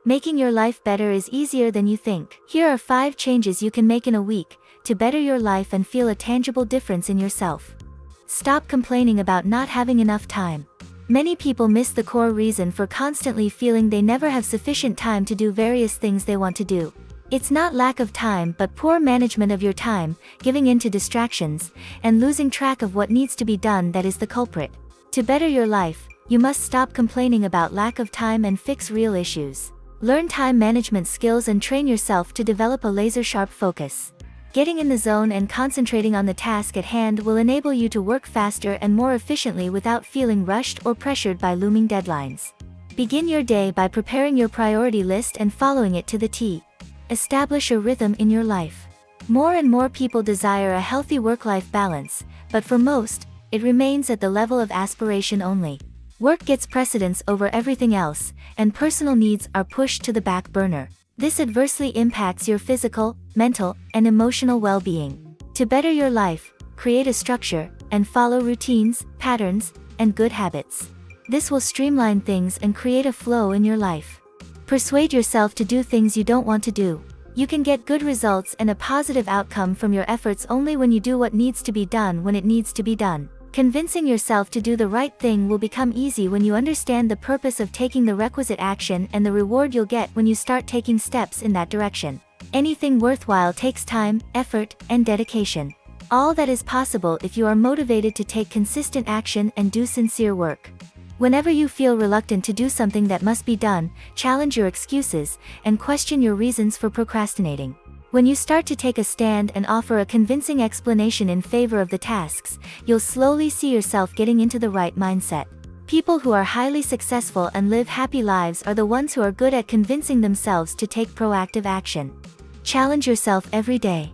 Making your life better is easier than you think. Here are 5 changes you can make in a week to better your life and feel a tangible difference in yourself. Stop complaining about not having enough time. Many people miss the core reason for constantly feeling they never have sufficient time to do various things they want to do. It's not lack of time but poor management of your time, giving in to distractions, and losing track of what needs to be done that is the culprit. To better your life, you must stop complaining about lack of time and fix real issues. Learn time management skills and train yourself to develop a laser-sharp focus. Getting in the zone and concentrating on the task at hand will enable you to work faster and more efficiently without feeling rushed or pressured by looming deadlines. Begin your day by preparing your priority list and following it to the T. Establish a rhythm in your life. More and more people desire a healthy work-life balance, but for most, it remains at the level of aspiration only. Work gets precedence over everything else, and personal needs are pushed to the back burner. This adversely impacts your physical, mental, and emotional well-being. To better your life, create a structure, and follow routines, patterns, and good habits. This will streamline things and create a flow in your life. Persuade yourself to do things you don't want to do. You can get good results and a positive outcome from your efforts only when you do what needs to be done when it needs to be done. Convincing yourself to do the right thing will become easy when you understand the purpose of taking the requisite action and the reward you'll get when you start taking steps in that direction. Anything worthwhile takes time, effort, and dedication. All that is possible if you are motivated to take consistent action and do sincere work. Whenever you feel reluctant to do something that must be done, challenge your excuses, and question your reasons for procrastinating. When you start to take a stand and offer a convincing explanation in favor of the tasks, you'll slowly see yourself getting into the right mindset. People who are highly successful and live happy lives are the ones who are good at convincing themselves to take proactive action. Challenge yourself every day.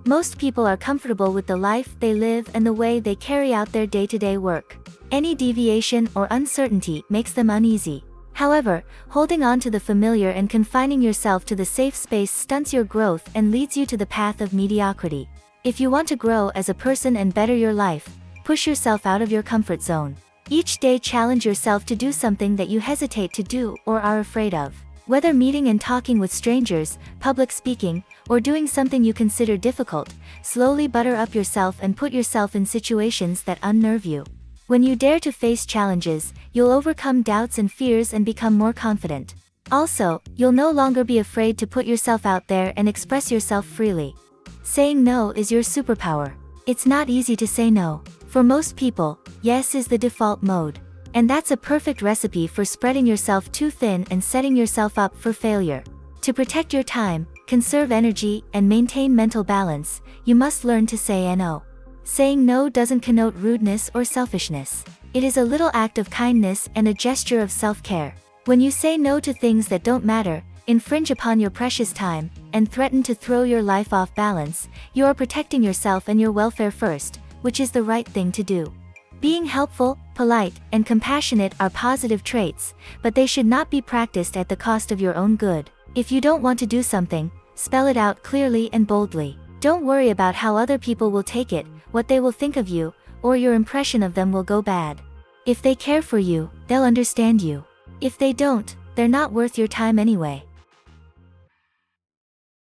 Most people are comfortable with the life they live and the way they carry out their day-to-day work. Any deviation or uncertainty makes them uneasy. However, holding on to the familiar and confining yourself to the safe space stunts your growth and leads you to the path of mediocrity. If you want to grow as a person and better your life, push yourself out of your comfort zone. Each day challenge yourself to do something that you hesitate to do or are afraid of. Whether meeting and talking with strangers, public speaking, or doing something you consider difficult, slowly butter up yourself and put yourself in situations that unnerve you. When you dare to face challenges, you'll overcome doubts and fears and become more confident. Also, you'll no longer be afraid to put yourself out there and express yourself freely. Saying no is your superpower. It's not easy to say no. For most people, yes is the default mode. And that's a perfect recipe for spreading yourself too thin and setting yourself up for failure. To protect your time, conserve energy, and maintain mental balance, you must learn to say no. Saying no doesn't connote rudeness or selfishness. It is a little act of kindness and a gesture of self-care. When you say no to things that don't matter, infringe upon your precious time, and threaten to throw your life off balance, you are protecting yourself and your welfare first, which is the right thing to do. Being helpful, polite, and compassionate are positive traits, but they should not be practiced at the cost of your own good. If you don't want to do something, spell it out clearly and boldly. Don't worry about how other people will take it, what they will think of you, or your impression of them will go bad. If they care for you, they'll understand you. If they don't, they're not worth your time anyway.